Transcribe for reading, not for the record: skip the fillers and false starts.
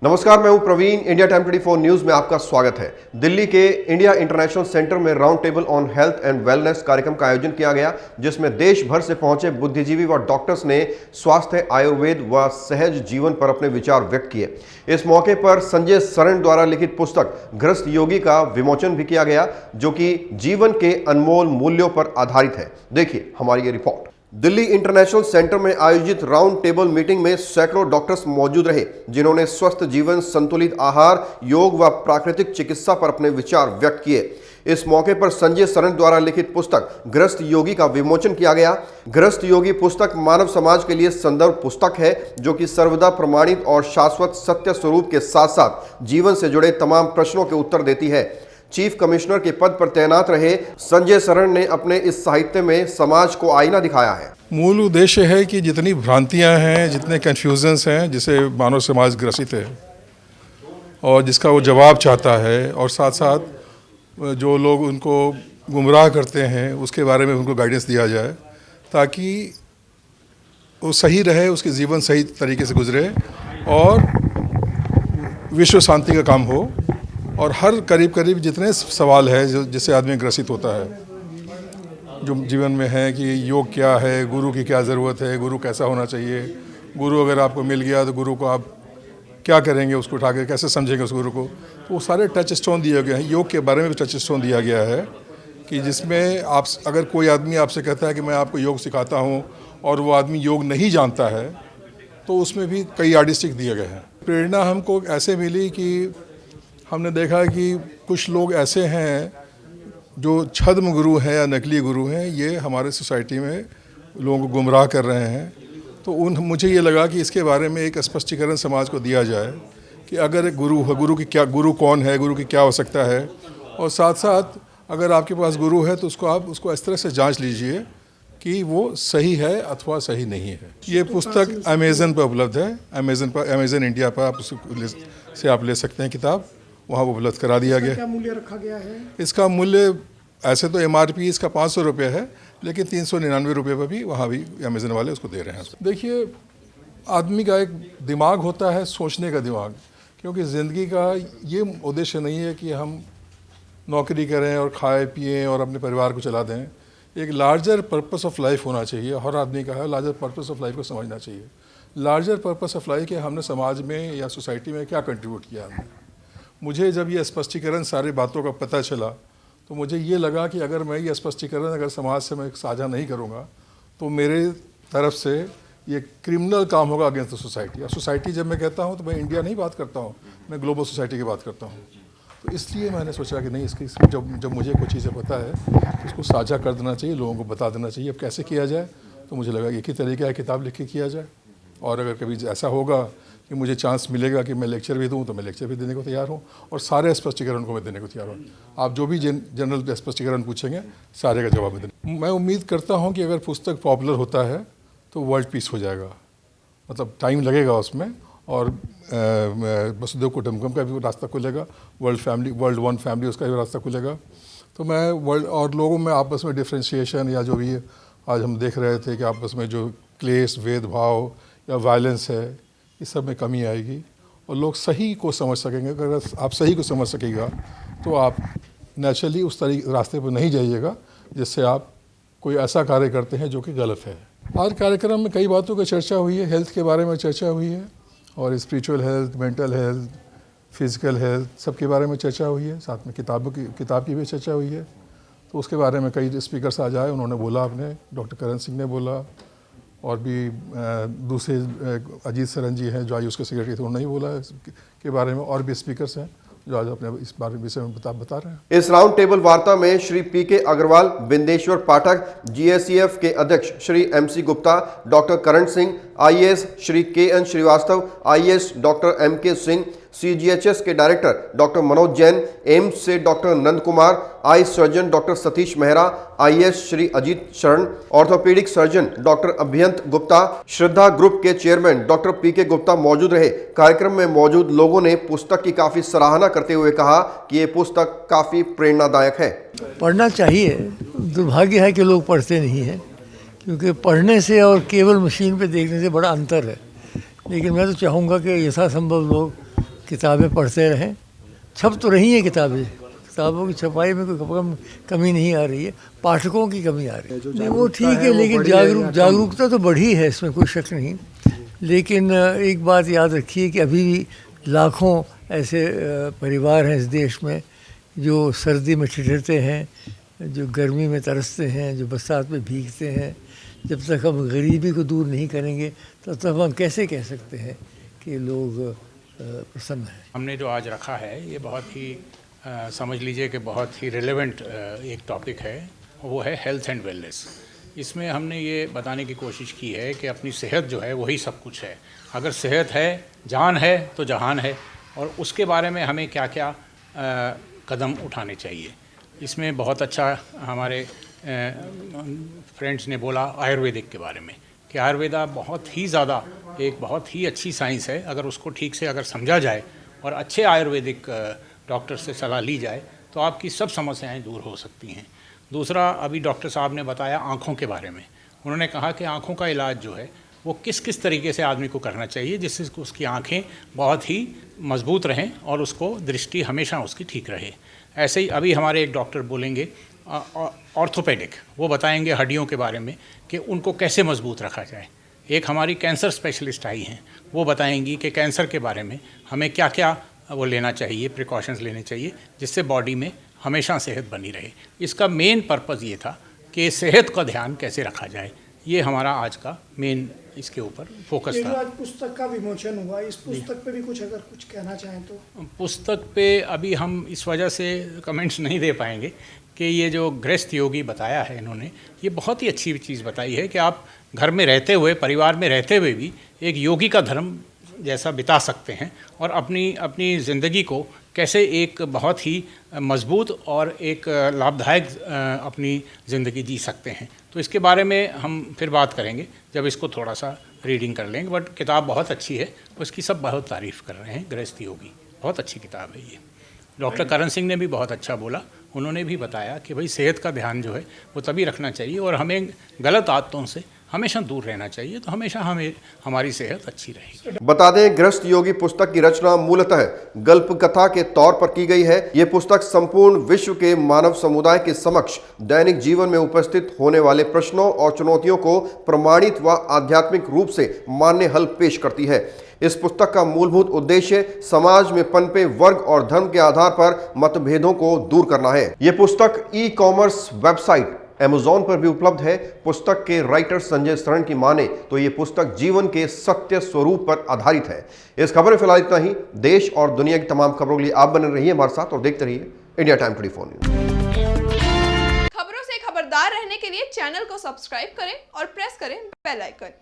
नमस्कार, मैं हूं प्रवीण। इंडिया टाइम 24 न्यूज में आपका स्वागत है। दिल्ली के इंडिया इंटरनेशनल सेंटर में round table on health and wellness कार्यक्रम का आयोजन किया गया, जिसमें देश भर से पहुंचे बुद्धिजीवी व डॉक्टर्स ने स्वास्थ्य, आयुर्वेद व सहज जीवन पर अपने विचार व्यक्त किए। इस मौके पर संजय शरण द्वारा लिखित पुस्तक गृहस्थ योगी का विमोचन भी किया गया, जो कि जीवन के अनमोल मूल्यों पर आधारित है। देखिए हमारी ये रिपोर्ट। दिल्ली इंटरनेशनल सेंटर में आयोजित राउंड टेबल मीटिंग में सैकड़ों डॉक्टर्स मौजूद रहे, जिन्होंने स्वस्थ जीवन, संतुलित आहार, योग व प्राकृतिक चिकित्सा पर अपने विचार व्यक्त किए। इस मौके पर संजय शरण द्वारा लिखित पुस्तक गृहस्थ योगी का विमोचन किया गया। गृहस्थ योगी पुस्तक मानव समाज के लिए संदर्भ पुस्तक है, जो कि सर्वदा प्रमाणित और शाश्वत सत्य स्वरूप के साथ साथ जीवन से जुड़े तमाम प्रश्नों के उत्तर देती है। चीफ कमिश्नर के पद पर तैनात रहे संजय शरण ने अपने इस साहित्य में समाज को आईना दिखाया है। मूल उद्देश्य है कि जितनी भ्रांतियां हैं, जितने कन्फ्यूजन्स हैं, जिसे मानव समाज ग्रसित है और जिसका वो जवाब चाहता है, और साथ साथ जो लोग उनको गुमराह करते हैं उसके बारे में उनको गाइडेंस दिया जाए, ताकि वो सही रहे, उसके जीवन सही तरीके से गुजरे और विश्व शांति का काम हो। और हर करीब करीब जितने सवाल है जिससे आदमी ग्रसित होता है जो जीवन में है, कि योग क्या है, गुरु की क्या ज़रूरत है, गुरु कैसा होना चाहिए, गुरु अगर आपको मिल गया तो गुरु को आप क्या करेंगे, उसको उठा कर कैसे समझेंगे उस गुरु को, तो वो सारे टच स्टोन दिए गए हैं। योग के बारे में भी टच स्टोन दिया गया है, कि जिसमें आप अगर कोई आदमी आपसे कहता है कि मैं आपको योग सिखाता हूँ और वो आदमी योग नहीं जानता है, तो उसमें भी कई यार्डस्टिक दिए गए हैं। प्रेरणा हमको ऐसे मिली कि हमने देखा कि कुछ लोग ऐसे हैं जो छद्म गुरु हैं या नकली गुरु हैं, ये हमारे सोसाइटी में लोगों को गुमराह कर रहे हैं। तो मुझे ये लगा कि इसके बारे में एक स्पष्टीकरण समाज को दिया जाए कि अगर गुरु है, गुरु कौन है, गुरु की क्या हो सकता है, और साथ साथ अगर आपके पास गुरु है तो उसको इस तरह से जांच लीजिए कि वो सही है अथवा सही नहीं है। ये पुस्तक अमेज़न पर उपलब्ध है, अमेज़न इंडिया पर आप ले सकते हैं किताब, वहाँ उपलब्ध करा दिया गया। क्या मूल्य रखा गया है? इसका मूल्य ऐसे तो MRP इसका 500 रुपये है, लेकिन 399 रुपये पर भी वहाँ भी अमेज़न वाले उसको दे रहे हैं। देखिए, आदमी का एक दिमाग होता है, सोचने का दिमाग, क्योंकि ज़िंदगी का ये उद्देश्य नहीं है कि हम नौकरी करें और खाए पिएँ और अपने परिवार को चला दें। एक लार्जर पर्पस ऑफ लाइफ होना चाहिए, हर आदमी का है। लार्जर पर्पस ऑफ लाइफ को समझना चाहिए। लार्जर पर्पस ऑफ लाइफ कि हमने समाज में या सोसाइटी में क्या कंट्रीब्यूट किया हमने। मुझे जब ये स्पष्टीकरण सारी बातों का पता चला, तो मुझे ये लगा कि अगर मैं ये स्पष्टीकरण अगर समाज से मैं साझा नहीं करूँगा, तो मेरे तरफ से ये क्रिमिनल काम होगा अगेंस्ट द सोसाइटी। और सोसाइटी जब मैं कहता हूँ तो मैं इंडिया नहीं बात करता हूँ, मैं ग्लोबल सोसाइटी की बात करता हूँ। तो इसलिए मैंने सोचा कि नहीं, इसकी जब मुझे कुछ चीज़ें पता है तो इसको साझा कर देना चाहिए, लोगों को बता देना चाहिए। अब कैसे किया जाए, तो मुझे लगा एक ही तरीका है, किताब लिख के किया जाए। और अगर कभी ऐसा होगा कि मुझे चांस मिलेगा कि मैं लेक्चर भी दूं, तो मैं लेक्चर भी देने को तैयार हूं, और सारे स्पष्टीकरण को मैं देने को तैयार हूं। आप जो भी जनरल स्पष्टीकरण पूछेंगे, सारे का जवाब देने। मैं उम्मीद करता हूं कि अगर पुस्तक पॉपुलर होता है तो वर्ल्ड पीस हो जाएगा। मतलब टाइम लगेगा उसमें, और वसुधैव कुटुंबकम का भी रास्ता खुलेगा, वर्ल्ड वन फैमिली उसका भी रास्ता खुलेगा। तो मैं वर्ल्ड और लोगों में आपस में डिफ्रेंशिएशन या जो भी आज हम देख रहे थे कि आपस में जो क्लेश, भेदभाव या वायलेंस है, इस सब में कमी आएगी और लोग सही को समझ सकेंगे। अगर आप सही को समझ सकेगा तो आप नेचुरली उस रास्ते पर नहीं जाइएगा जिससे आप कोई ऐसा कार्य करते हैं जो कि गलत है। आज कार्यक्रम में कई बातों की चर्चा हुई है, हेल्थ के बारे में चर्चा हुई है, और spiritual health, mental health, physical health, सब के बारे में चर्चा हुई है। साथ में किताब की भी चर्चा हुई है। तो उसके बारे में कई स्पीकर्स आज आए, उन्होंने बोला, अपने डॉक्टर करण सिंह ने बोला, और भी दूसरे अजीत सरन जी हैं जो आयुष के सेक्रेटरी थे, उन्होंने ही बोला के बारे में, और भी स्पीकर्स हैं जो आज अपने इस बारे विषय में बता रहे हैं। इस राउंड टेबल वार्ता में श्री PK अग्रवाल, बिंदेश्वर पाठक, GACF के अध्यक्ष Shri MC Gupta, doctor Karan Singh, IAS Shri KN Srivastava, IAS doctor MK Singh, CGHS के डायरेक्टर डॉक्टर मनोज जैन, एम्स से doctor Nand Kumar, eye surgeon doctor Satish Mehra, IAS Shri Ajit Sharan, orthopaedic surgeon doctor Abhiyant Gupta, Shraddha group के चेयरमैन डॉक्टर PK गुप्ता मौजूद रहे। कार्यक्रम में मौजूद लोगों ने पुस्तक की काफी सराहना करते हुए कहा कि ये पुस्तक काफी प्रेरणादायक है। पढ़ना चाहिए, दुर्भाग्य है कि लोग पढ़ते नहीं हैं, क्योंकि पढ़ने से और केवल मशीन पे देखने से बड़ा अंतर है। लेकिन मैं तो चाहूँगा कि यथासंभव लोग किताबें पढ़ते रहें। छप तो रही हैं किताबें, किताबों की छपाई में कोई कमी नहीं आ रही है, पाठकों की कमी आ रही है। नहीं वो ठीक है, लेकिन जागरूकता तो बढ़ी है, इसमें कोई शक नहीं। लेकिन एक बात याद रखिए कि अभी भी लाखों ऐसे परिवार हैं इस देश में जो सर्दी में ठिठुरते हैं, जो गर्मी में तरसते हैं, जो बरसात में भीगते हैं। जब तक हम गरीबी को दूर नहीं करेंगे तब तक हम कैसे कह सकते हैं कि लोग प्रसन्न हैं। हमने जो आज रखा है ये बहुत ही समझ लीजिए कि बहुत ही रिलेवेंट एक टॉपिक है, वो है हेल्थ एंड वेलनेस। इसमें हमने ये बताने की कोशिश की है कि अपनी सेहत जो है वही सब कुछ है। अगर सेहत है, जान है तो जहान है, और उसके बारे में हमें क्या क्या कदम उठाने चाहिए। इसमें बहुत अच्छा हमारे फ्रेंड्स ने बोला आयुर्वेदिक के बारे में कि आयुर्वेदा बहुत ही ज़्यादा एक बहुत ही अच्छी साइंस है। अगर उसको ठीक से अगर समझा जाए और अच्छे आयुर्वेदिक डॉक्टर से सलाह ली जाए तो आपकी सब समस्याएं दूर हो सकती हैं। दूसरा, अभी डॉक्टर साहब ने बताया आँखों के बारे में। उन्होंने कहा कि आँखों का इलाज जो है वो किस किस तरीके से आदमी को करना चाहिए जिससे उसकी आँखें बहुत ही मजबूत रहें और उसको दृष्टि हमेशा उसकी ठीक रहे। ऐसे ही अभी हमारे एक डॉक्टर बोलेंगे ऑर्थोपेडिक, वो बताएंगे हड्डियों के बारे में कि उनको कैसे मजबूत रखा जाए। एक हमारी कैंसर स्पेशलिस्ट आई हैं, वो बताएंगी कि कैंसर के बारे में हमें क्या क्या वो लेना चाहिए, प्रिकॉशंस लेने चाहिए जिससे बॉडी में हमेशा सेहत बनी रहे। इसका मेन पर्पज़ ये था कि सेहत का ध्यान कैसे रखा जाए। ये हमारा आज का मेन इसके ऊपर फोकस ये जो था। आज पुस्तक का विमोचन हुआ, इस पुस्तक पे भी कुछ अगर कुछ कहना चाहें तो। पुस्तक पे अभी हम इस वजह से कमेंट्स नहीं दे पाएंगे कि ये जो गृहस्थ योगी बताया है इन्होंने, ये बहुत ही अच्छी चीज़ बताई है कि आप घर में रहते हुए, परिवार में रहते हुए भी एक योगी का धर्म जैसा बिता सकते हैं और अपनी ज़िंदगी को कैसे एक बहुत ही मजबूत और एक लाभदायक अपनी ज़िंदगी जी सकते हैं। तो इसके बारे में हम फिर बात करेंगे जब इसको थोड़ा सा रीडिंग कर लेंगे। बट किताब बहुत अच्छी है, उसकी सब बहुत तारीफ़ कर रहे हैं। गृहस्थ योगी बहुत अच्छी किताब है ये। डॉक्टर करण सिंह ने भी बहुत अच्छा बोला, उन्होंने भी बताया कि भाई सेहत का ध्यान जो है वो तभी रखना चाहिए और हमें गलत आदतों से हमेशा दूर रहना चाहिए, तो हमेशा हमारी सेहत अच्छी रहेगी। बता दें, गृहस्थ योगी पुस्तक की रचना मूलतः गल्प कथा के तौर पर की गई है। ये पुस्तक संपूर्ण विश्व के मानव समुदाय के समक्ष दैनिक जीवन में उपस्थित होने वाले प्रश्नों और चुनौतियों को प्रमाणित व आध्यात्मिक रूप से मान्य हल पेश करती है। इस पुस्तक का मूलभूत उद्देश्य समाज में पनपे वर्ग और धर्म के आधार पर मतभेदों को दूर करना है। यह पुस्तक ई-कॉमर्स वेबसाइट Amazon पर भी उपलब्ध है। पुस्तक के राइटर संजय शरण की माने तो ये पुस्तक जीवन के सत्य स्वरूप पर आधारित है। इस खबर में फिलहाल इतना ही। देश और दुनिया की तमाम खबरों के लिए आप बने रहिए हमारे साथ और देखते रहिए इंडिया टाइम 24 न्यूज। खबरों से खबरदार रहने के लिए चैनल को सब्सक्राइब करें और प्रेस करें बेल आइकन।